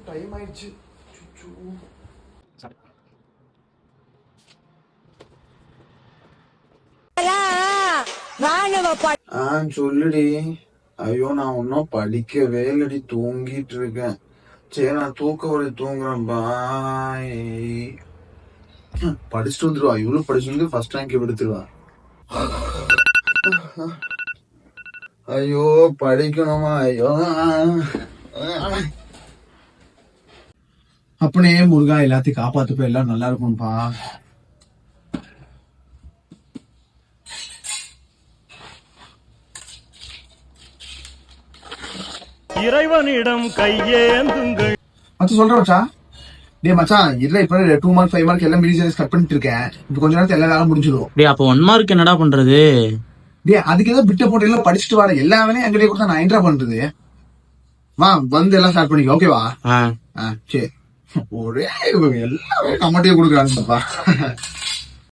Time ஆயிடுச்சு. சொல்லுடி. ஐயோ நான் ஒன்னும் படிக்கவே இல்லடி, தூங்கிட்டு இருக்கேன். சரி நான் தூங்குறேன். பாய். படிச்சுட்டு வந்துருவா, இவ்வளவு படிச்சுட்டு வந்து ஃபர்ஸ்ட் ரேங்க் எடுத்துருவா. ஐயோ படிக்கணுமா, ஐயோ. அப்பனே முருகா, எல்லாத்தையும் காப்பாத்துப்ப, எல்லாம் நல்லா இருக்கும்பா. இறைவனிடம் கையேந்துங்கள். மச்சான் சொல்றேன் மச்சான். டே மச்சான், இல்ல இப்ப 2 மார்க் 5 மார்க் எல்லாம் மினி கட் பண்ணிட்டு இருக்கேன். இப்ப கொஞ்ச நேரத்துல எல்லா வேலையும் முடிஞ்சிடும். டே அப்ப 1 மார்க் என்னடா பண்றது? டே அதுக்கு ஏதோ பிட்ட போட்டு எல்லாம் படிச்சுட்டு வர, எல்லா வேலையும் என்கிட்ட கொடுத்தா நான் என்ன பண்றது? வா வந்து எல்லாம் ஸ்டார்ட் பண்ணிக்கோ, ஓகேவா? சரி. ஒரே எல்லாமே நம்மகிட்டயே கொடுக்குறாங்கப்பா.